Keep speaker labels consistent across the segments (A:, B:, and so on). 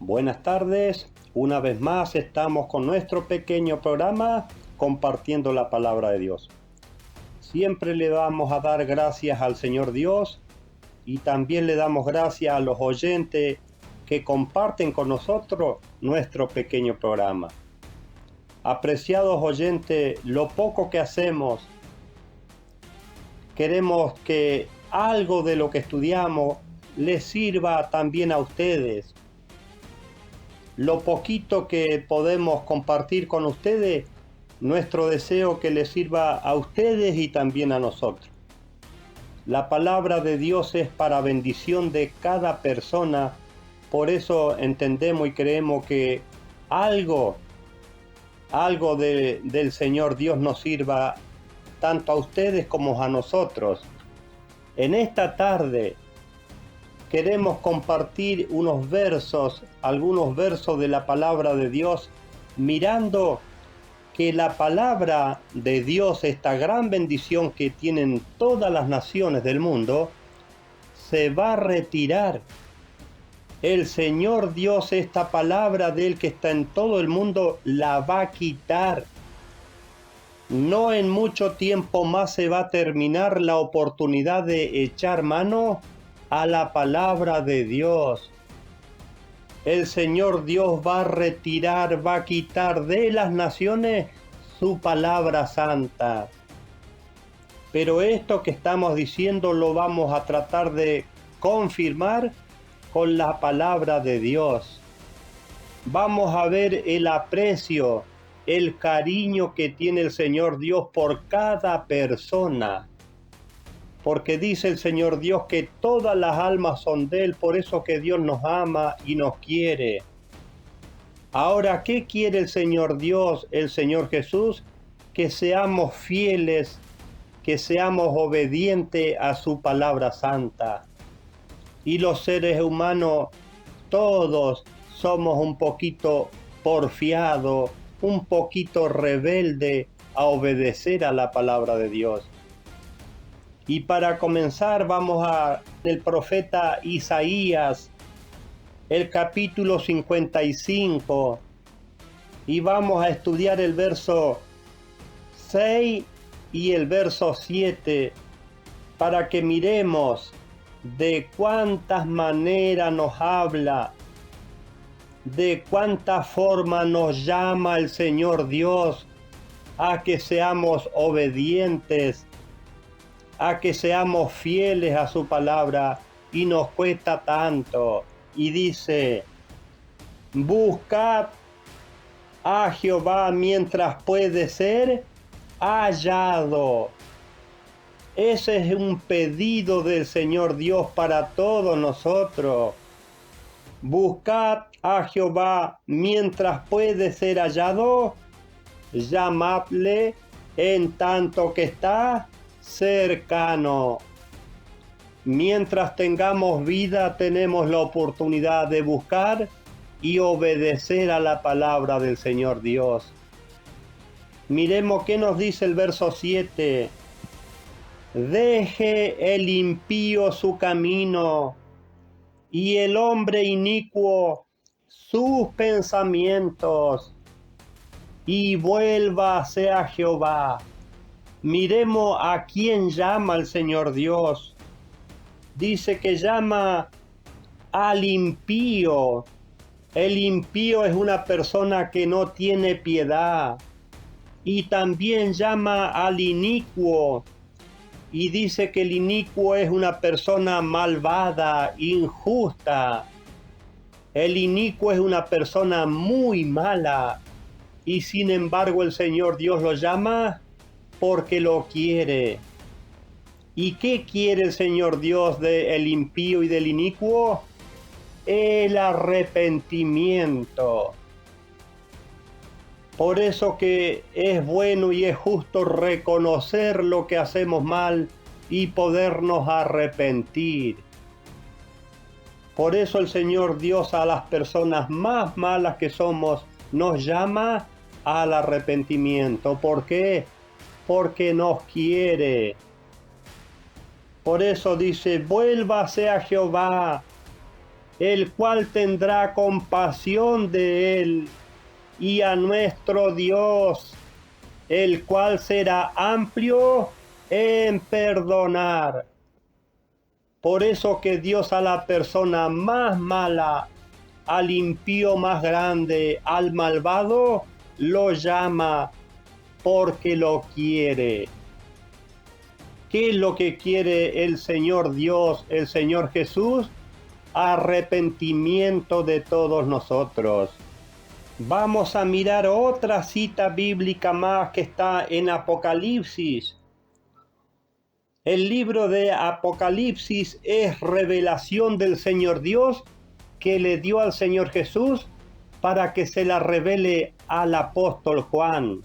A: Buenas tardes, una vez más estamos con nuestro pequeño programa compartiendo la palabra de Dios. Siempre le vamos a dar gracias al Señor Dios y también le damos gracias a los oyentes que comparten con nosotros nuestro pequeño programa. Apreciados oyentes, lo poco que hacemos, queremos que algo de lo que estudiamos les sirva también a ustedes. Lo poquito que podemos compartir con ustedes, nuestro deseo que les sirva a ustedes y también a nosotros. La palabra de Dios es para bendición de cada persona, por eso entendemos y creemos que algo del Señor Dios nos sirva tanto a ustedes como a nosotros. En esta tarde queremos compartir algunos versos de la palabra de Dios, mirando que la palabra de Dios, esta gran bendición que tienen todas las naciones del mundo, se va a retirar. El Señor Dios, esta palabra de Él que está en todo el mundo, la va a quitar. No en mucho tiempo más se va a terminar la oportunidad de echar mano a la palabra de Dios. El Señor Dios va a retirar, va a quitar de las naciones su palabra santa. Pero esto que estamos diciendo lo vamos a tratar de confirmar con la palabra de Dios. Vamos a ver el aprecio, el cariño que tiene el Señor Dios por cada persona. Porque dice el Señor Dios que todas las almas son de Él, por eso que Dios nos ama y nos quiere. Ahora, ¿qué quiere el Señor Dios, el Señor Jesús? Que seamos fieles, que seamos obedientes a su palabra santa. Y los seres humanos, todos somos un poquito porfiados, un poquito rebelde a obedecer a la palabra de Dios. Y para comenzar vamos a el profeta Isaías, el capítulo 55, y vamos a estudiar el verso 6 y el verso 7, para que miremos de cuántas maneras nos habla, de cuánta forma nos llama el Señor Dios a que seamos obedientes, a que seamos fieles a su palabra, y nos cuesta tanto. Y dice: buscad a Jehová mientras puede ser hallado. Ese es un pedido del Señor Dios para todos nosotros. Buscad a Jehová mientras puede ser hallado, llamadle en tanto que está cercano. Mientras tengamos vida, tenemos la oportunidad de buscar y obedecer a la palabra del Señor Dios. Miremos qué nos dice el verso 7. Deje el impío su camino y el hombre inicuo sus pensamientos, y vuélvase a Jehová. Miremos a quién llama el Señor Dios. Dice que llama al impío. El impío es una persona que no tiene piedad. Y también llama al inicuo. Y dice que el inicuo es una persona malvada, injusta. El inicuo es una persona muy mala. Y sin embargo el Señor Dios lo llama porque lo quiere. ¿Y qué quiere el Señor Dios del impío y del inicuo? El arrepentimiento. Por eso que es bueno y es justo reconocer lo que hacemos mal y podernos arrepentir. Por eso el Señor Dios a las personas más malas que somos nos llama al arrepentimiento. ¿Por qué? Porque nos quiere. Por eso dice: vuélvase a Jehová el cual tendrá compasión de él, y a nuestro Dios, el cual será amplio en perdonar. Por eso que Dios a la persona más mala, al impío más grande, al malvado, lo llama porque lo quiere. ¿Qué es lo que quiere el Señor Dios, el Señor Jesús? Arrepentimiento de todos nosotros. Vamos a mirar otra cita bíblica más que está en Apocalipsis. El libro de Apocalipsis es revelación del Señor Dios que le dio al Señor Jesús para que se la revele al apóstol Juan.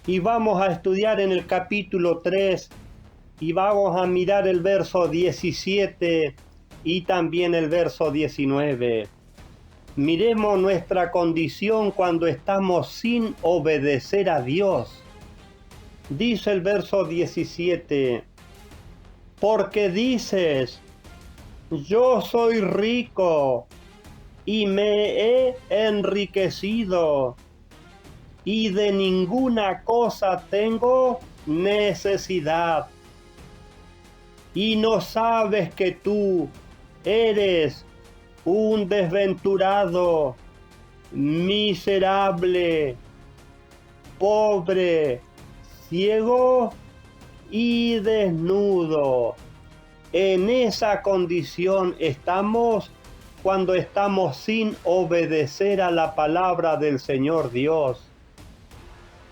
A: Y vamos a estudiar en el capítulo 3 y vamos a mirar el verso 17 y también el verso 19. Miremos nuestra condición cuando estamos sin obedecer a Dios. Dice el verso 17, porque dices, yo soy rico y me he enriquecido y de ninguna cosa tengo necesidad. Y no sabes que tú eres un desventurado, miserable, pobre, ciego y desnudo. En esa condición estamos cuando estamos sin obedecer a la palabra del Señor Dios.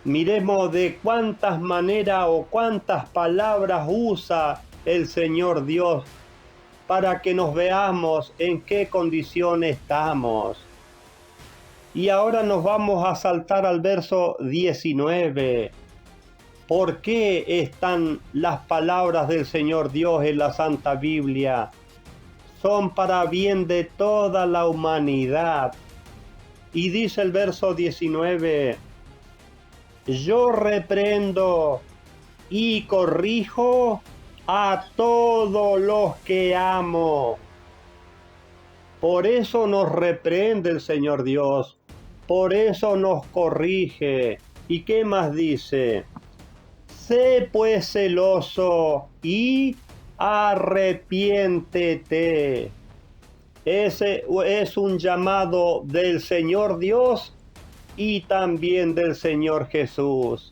A: Miremos de cuántas maneras o cuántas palabras usa el Señor Dios para que nos veamos en qué condición estamos. Y ahora nos vamos a saltar al verso 19. ¿Por qué están las palabras del Señor Dios en la Santa Biblia? Son para bien de toda la humanidad. Y dice el verso 19, yo reprendo y corrijo a todos los que amo. Por eso nos reprende el Señor Dios, por eso nos corrige. ¿Y qué más dice? Sé pues celoso y arrepiéntete. Ese es un llamado del Señor Dios y también del Señor Jesús.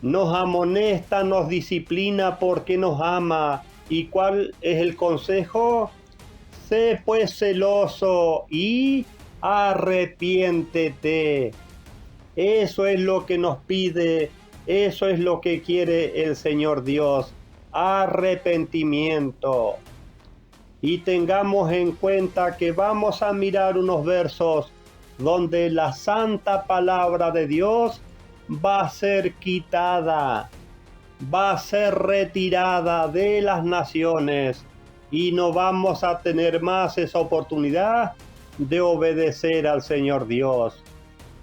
A: Nos amonesta, nos disciplina porque nos ama. ¿Y cuál es el consejo? Sé pues celoso y arrepiéntete. Eso es lo que nos pide, eso es lo que quiere el Señor Dios. Arrepentimiento. Y tengamos en cuenta que vamos a mirar unos versos donde la santa palabra de Dios va a ser quitada, va a ser retirada de las naciones y no vamos a tener más esa oportunidad de obedecer al Señor Dios.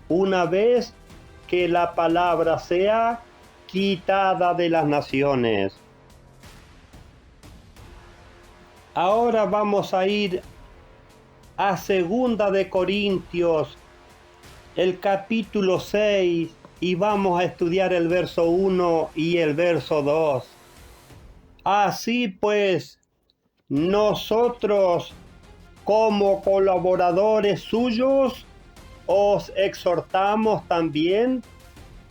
A: Una vez que la palabra sea quitada de las naciones. Ahora vamos a ir a 2 de Corintios, el capítulo 6, y vamos a estudiar el verso 1 y el verso 2. Así pues, nosotros como colaboradores suyos os exhortamos también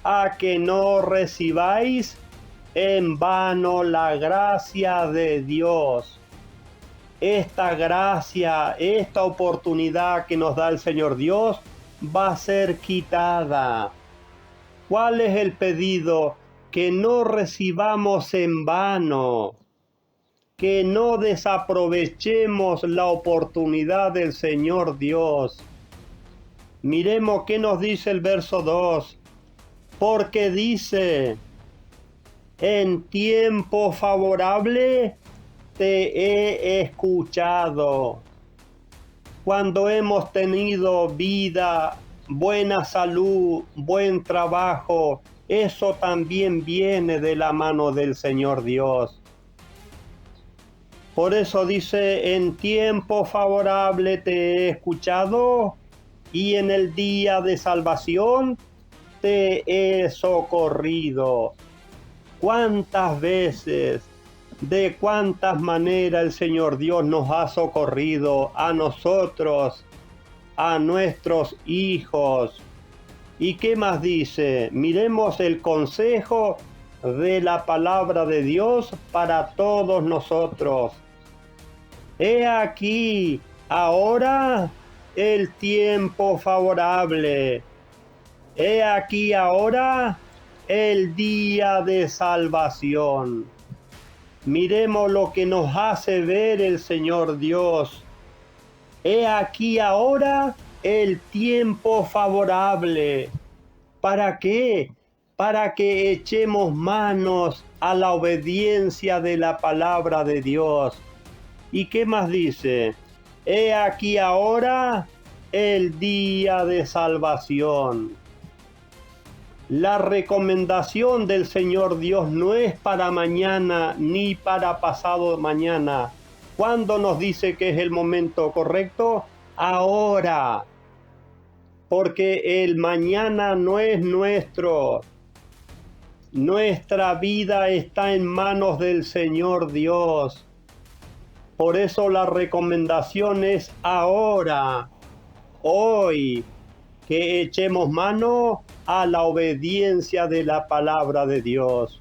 A: a que no recibáis en vano la gracia de Dios. Esta gracia, esta oportunidad que nos da el Señor Dios va a ser quitada. ¿Cuál es el pedido? Que no recibamos en vano, que no desaprovechemos la oportunidad del Señor Dios. Miremos qué nos dice el verso 2, porque dice, en tiempo favorable te he escuchado. Cuando hemos tenido vida, buena salud, buen trabajo, eso también viene de la mano del Señor Dios. Por eso dice, en tiempo favorable te he escuchado y en el día de salvación te he socorrido. ¿Cuántas veces, de cuántas maneras el Señor Dios nos ha socorrido a nosotros, a nuestros hijos? ¿Y qué más dice? Miremos el consejo de la palabra de Dios para todos nosotros. He aquí, ahora el tiempo favorable. He aquí ahora el día de salvación. Miremos lo que nos hace ver el Señor Dios. He aquí ahora el tiempo favorable. ¿Para qué? Para que echemos manos a la obediencia de la palabra de Dios. ¿Y qué más dice? He aquí ahora el día de salvación. La recomendación del Señor Dios no es para mañana ni para pasado mañana. ¿Cuándo nos dice que es el momento correcto? Ahora. Porque el mañana no es nuestro. Nuestra vida está en manos del Señor Dios. Por eso la recomendación es ahora, hoy, que echemos mano a la obediencia de la palabra de Dios.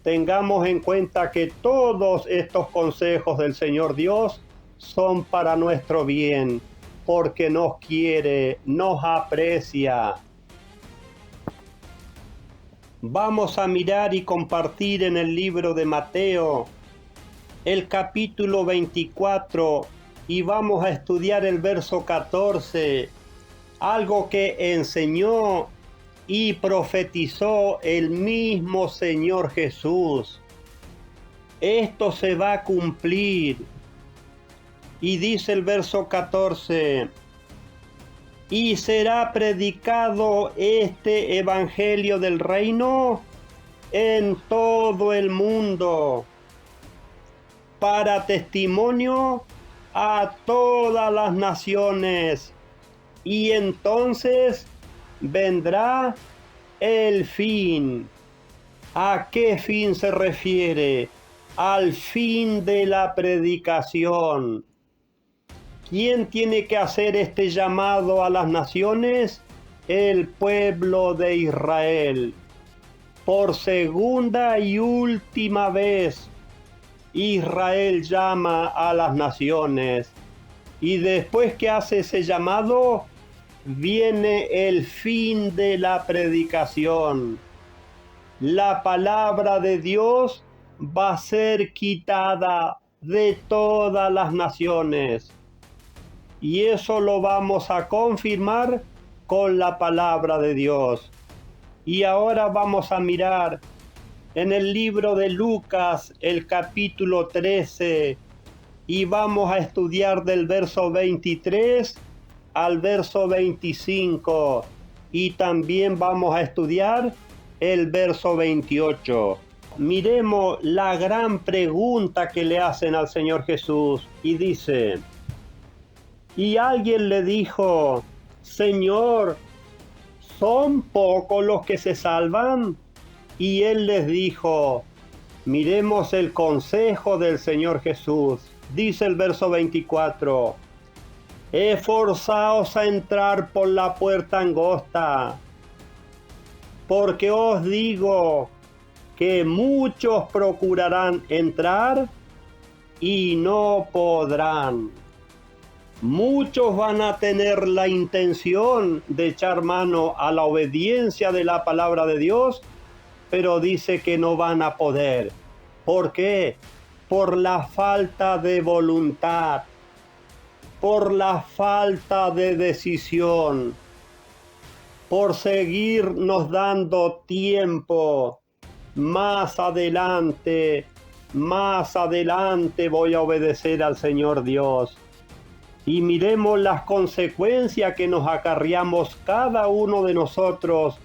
A: Tengamos en cuenta que todos estos consejos del Señor Dios son para nuestro bien, porque nos quiere, nos aprecia. Vamos a mirar y compartir en el libro de Mateo, el capítulo 24, y vamos a estudiar el verso 14, algo que enseñó y profetizó el mismo Señor Jesús. Esto se va a cumplir. Y dice el verso 14, y será predicado este evangelio del reino en todo el mundo, para testimonio a todas las naciones, y entonces vendrá el fin. ¿A qué fin se refiere? Al fin de la predicación. ¿Quién tiene que hacer este llamado a las naciones? El pueblo de Israel. Por segunda y última vez, Israel llama a las naciones. Y después que hace ese llamado, viene el fin de la predicación. La palabra de Dios va a ser quitada de todas las naciones. Y eso lo vamos a confirmar con la palabra de Dios. Y ahora vamos a mirar en el libro de Lucas, el capítulo 13, y vamos a estudiar del verso 23 al verso 25, y también vamos a estudiar el verso 28. Miremos la gran pregunta que le hacen al Señor Jesús, y dice: y alguien le dijo, Señor, ¿son pocos los que se salvan? Y él les dijo, miremos el consejo del Señor Jesús. Dice el verso 24, esforzaos a entrar por la puerta angosta, porque os digo que muchos procurarán entrar y no podrán. Muchos van a tener la intención de echar mano a la obediencia de la palabra de Dios, pero dice que no van a poder. ¿Por qué? Por la falta de voluntad, por la falta de decisión, por seguirnos dando tiempo. Más adelante voy a obedecer al Señor Dios. Y miremos las consecuencias que nos acarreamos cada uno de nosotros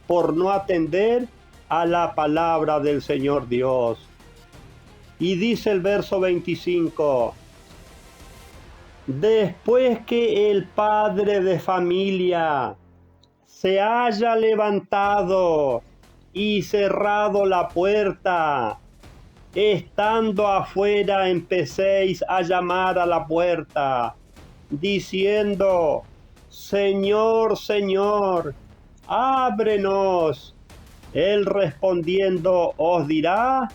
A: por no atender a la palabra del Señor Dios. Y dice el verso 25: después que el padre de familia se haya levantado y cerrado la puerta, estando afuera empecéis a llamar a la puerta, diciendo: Señor, Señor, ábrenos. Él respondiendo os dirá: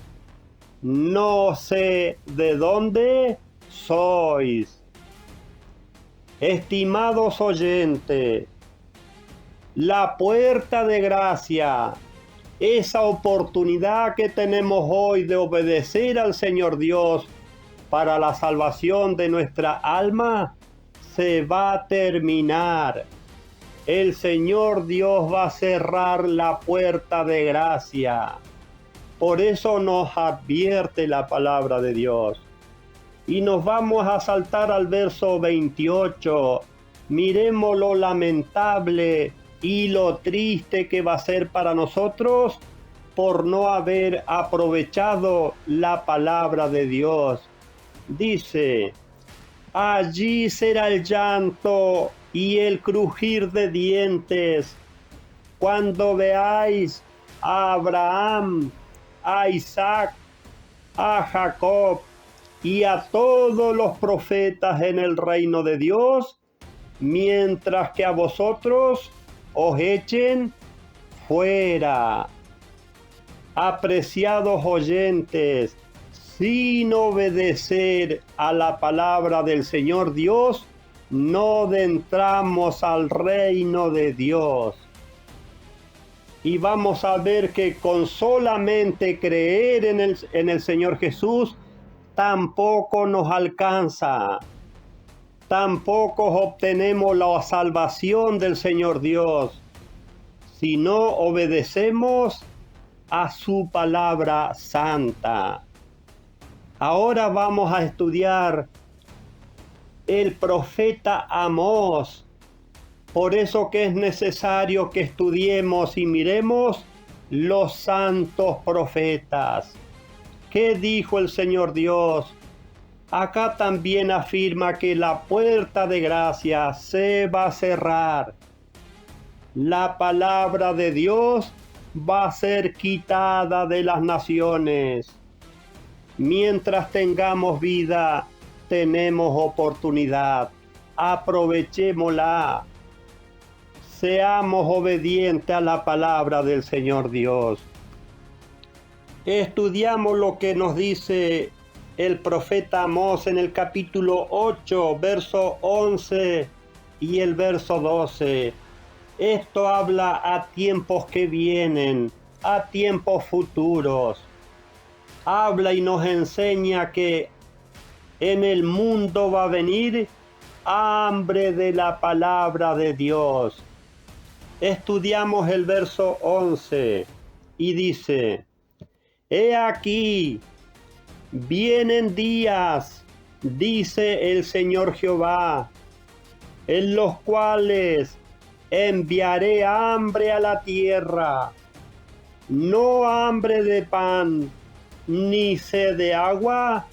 A: no sé de dónde sois. Estimados oyentes, la puerta de gracia, esa oportunidad que tenemos hoy de obedecer al Señor Dios para la salvación de nuestra alma, se va a terminar. El Señor Dios va a cerrar la puerta de gracia. Por eso nos advierte la palabra de Dios. Y nos vamos a saltar al verso 28. Miremos lo lamentable y lo triste que va a ser para nosotros por no haber aprovechado la palabra de Dios. Dice: allí será el llanto y el crujir de dientes cuando veáis a Abraham, a Isaac, a Jacob y a todos los profetas en el reino de Dios, mientras que a vosotros os echen fuera. Apreciados oyentes, sin obedecer a la palabra del Señor Dios, no entramos al reino de Dios. Y vamos a ver que con solamente creer en el Señor Jesús, tampoco nos alcanza. Tampoco obtenemos la salvación del Señor Dios, si no obedecemos a su palabra santa. Ahora vamos a estudiar el profeta Amós. Por eso que es necesario que estudiemos y miremos los santos profetas. ¿Qué dijo el Señor Dios? Acá también afirma que la puerta de gracia se va a cerrar. La palabra de Dios va a ser quitada de las naciones. Mientras tengamos vida, tenemos oportunidad. Aprovechémosla. Seamos obedientes a la palabra del Señor Dios. Estudiamos lo que nos dice el profeta Amós en el capítulo 8, verso 11 y el verso 12. Esto habla a tiempos que vienen, a tiempos futuros. Habla y nos enseña que en el mundo va a venir hambre de la palabra de Dios. Estudiamos el verso 11 y dice: he aquí, vienen días, dice el Señor Jehová, en los cuales enviaré hambre a la tierra, no hambre de pan, ni sed de agua,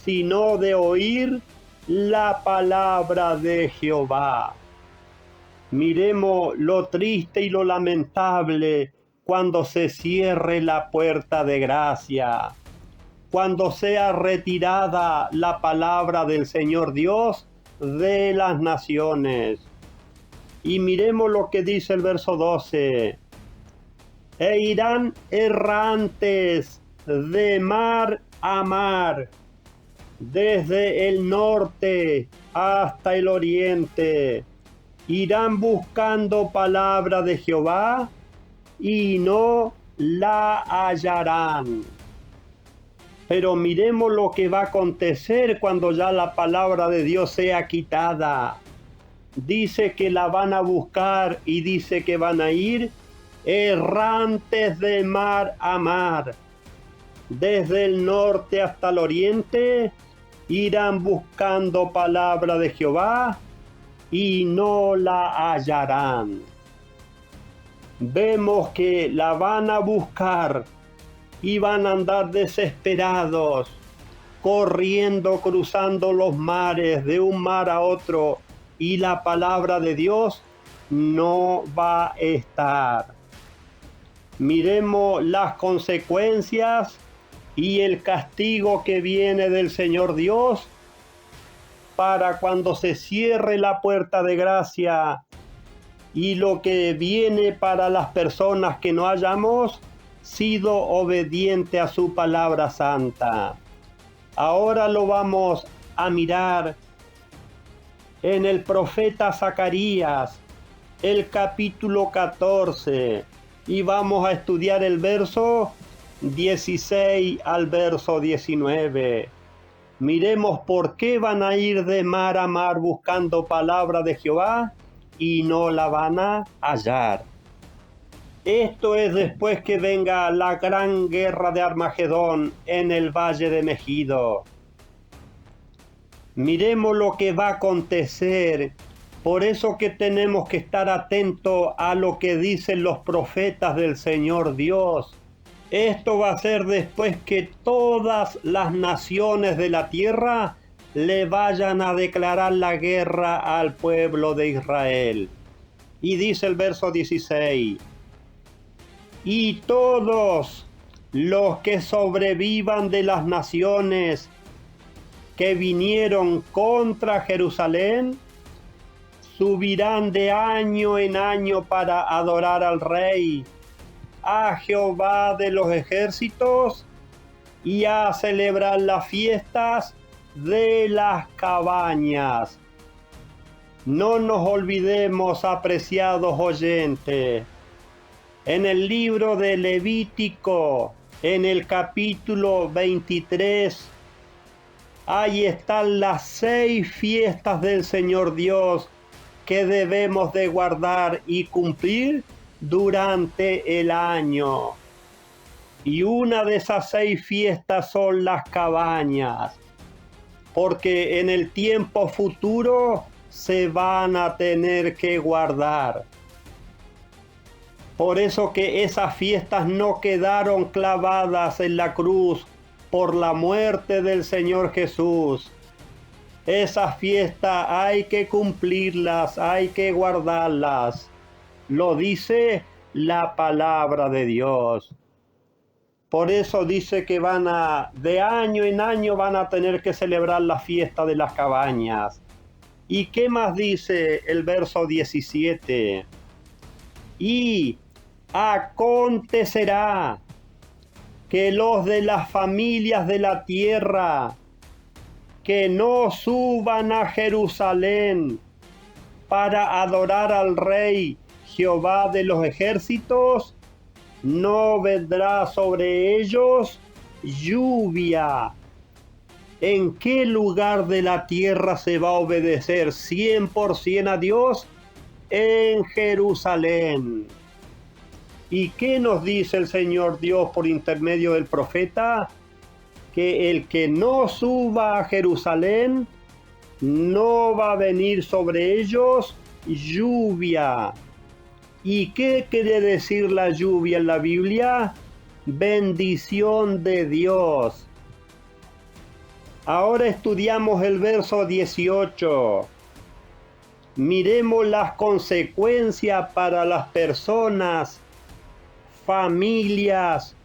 A: sino de oír la palabra de Jehová. Miremos lo triste y lo lamentable cuando se cierre la puerta de gracia, cuando sea retirada la palabra del Señor Dios de las naciones. Y miremos lo que dice el verso 12. E irán errantes de mar a mar, desde el norte hasta el oriente. Irán buscando palabra de Jehová y no la hallarán. Pero miremos lo que va a acontecer cuando ya la palabra de Dios sea quitada. Dice que la van a buscar y dice que van a ir errantes de mar a mar. Desde el norte hasta el oriente irán buscando palabra de Jehová y no la hallarán. Vemos que la van a buscar y van a andar desesperados, corriendo, cruzando los mares de un mar a otro, y la palabra de Dios no va a estar. Miremos las consecuencias y el castigo que viene del Señor Dios para cuando se cierre la puerta de gracia, y lo que viene para las personas que no hayamos sido obediente a su palabra santa. Ahora lo vamos a mirar en el profeta Zacarías, el capítulo 14, y vamos a estudiar el verso 16 al verso 19. Miremos por qué van a ir de mar a mar buscando palabra de Jehová y no la van a hallar. Esto es después que venga la gran guerra de Armagedón en el valle de Megido. Miremos lo que va a acontecer. Por eso que tenemos que estar atentos a lo que dicen los profetas del Señor Dios. Esto va a ser después que todas las naciones de la tierra le vayan a declarar la guerra al pueblo de Israel. Y dice el verso 16: y todos los que sobrevivan de las naciones que vinieron contra Jerusalén subirán de año en año para adorar al Rey, a Jehová de los ejércitos, y a celebrar las fiestas de las cabañas. No nos olvidemos, apreciados oyentes, en el libro de Levítico, en el capítulo 23, ahí están las 6 fiestas del Señor Dios que debemos de guardar y cumplir durante el año. Y una de esas 6 fiestas son las cabañas, porque en el tiempo futuro se van a tener que guardar. Por eso que esas fiestas no quedaron clavadas en la cruz por la muerte del Señor Jesús. Esas fiestas hay que cumplirlas, hay que guardarlas. Lo dice la palabra de Dios. Por eso dice que de año en año van a tener que celebrar la fiesta de las cabañas. ¿Y qué más dice el verso 17? Y acontecerá que los de las familias de la tierra que no suban a Jerusalén para adorar al Rey Jehová de los ejércitos, no vendrá sobre ellos lluvia. ¿En qué lugar de la tierra se va a obedecer 100% a Dios? En Jerusalén. ¿Y qué nos dice el Señor Dios por intermedio del profeta? Que el que no suba a Jerusalén, no va a venir sobre ellos lluvia. ¿Y qué quiere decir la lluvia en la Biblia? Bendición de Dios. Ahora estudiamos el verso 18. Miremos las consecuencias para las personas, familias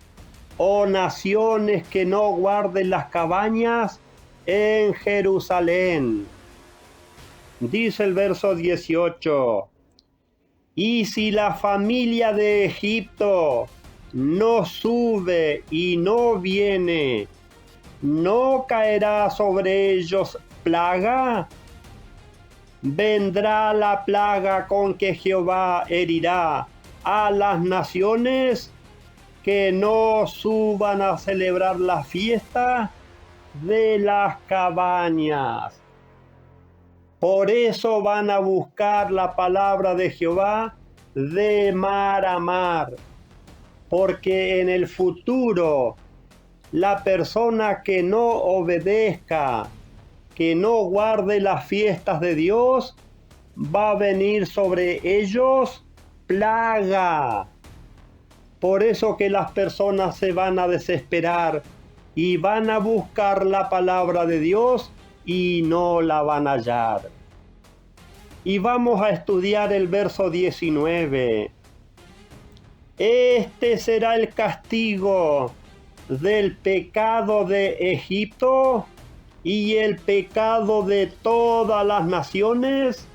A: o naciones que no guarden las cabañas en Jerusalén. Dice el verso 18: y si la familia de Egipto no sube y no viene, ¿no caerá sobre ellos plaga? Vendrá la plaga con que Jehová herirá a las naciones que no suban a celebrar la fiesta de las cabañas. Por eso van a buscar la palabra de Jehová de mar a mar, porque en el futuro la persona que no obedezca, que no guarde las fiestas de Dios, va a venir sobre ellos plaga. Por eso que las personas se van a desesperar y van a buscar la palabra de Dios y no la van a hallar. Y vamos a estudiar el verso 19. Este será el castigo del pecado de Egipto y el pecado de todas las naciones,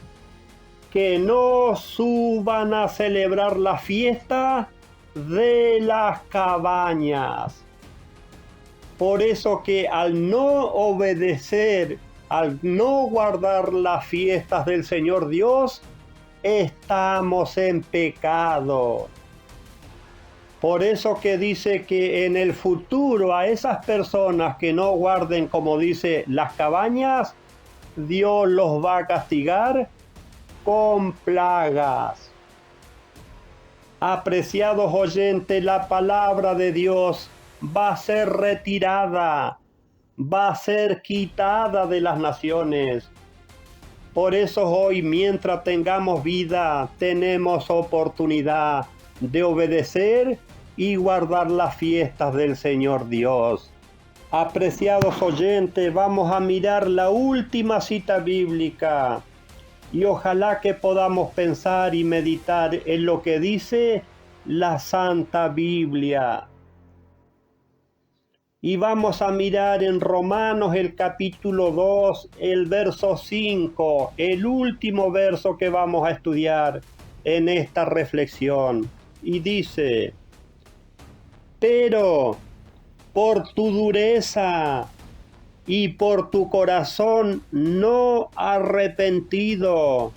A: que no suban a celebrar la fiesta de las cabañas. Por eso que al no obedecer, al no guardar las fiestas del Señor Dios, estamos en pecado. Por eso que dice que en el futuro a esas personas que no guarden, como dice, las cabañas, Dios los va a castigar con plagas. Apreciados oyentes, la palabra de Dios va a ser retirada, va a ser quitada de las naciones. Por eso hoy, mientras tengamos vida, tenemos oportunidad de obedecer y guardar las fiestas del Señor Dios. Apreciados oyentes, vamos a mirar la última cita bíblica y ojalá que podamos pensar y meditar en lo que dice la Santa Biblia. Y vamos a mirar en Romanos el capítulo 2, el verso 5, el último verso que vamos a estudiar en esta reflexión. Y dice: pero por tu dureza y por tu corazón no arrepentido,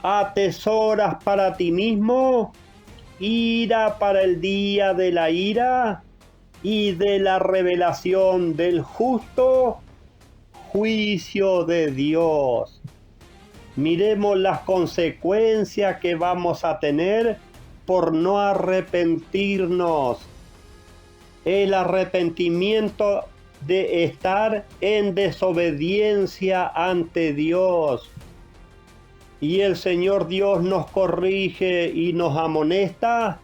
A: atesoras para ti mismo ira para el día de la ira y de la revelación del justo juicio de Dios. Miremos las consecuencias que vamos a tener por no arrepentirnos. El arrepentimiento de estar en desobediencia ante Dios. Y el Señor Dios nos corrige y nos amonesta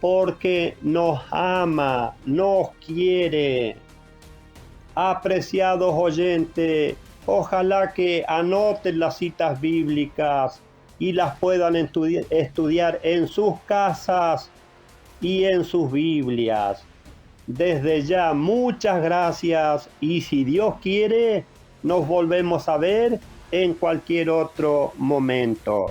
A: porque nos ama, nos quiere. Apreciados oyentes, ojalá que anoten las citas bíblicas y las puedan estudiar en sus casas y en sus Biblias. Desde ya, muchas gracias, y si Dios quiere, nos volvemos a ver en cualquier otro momento.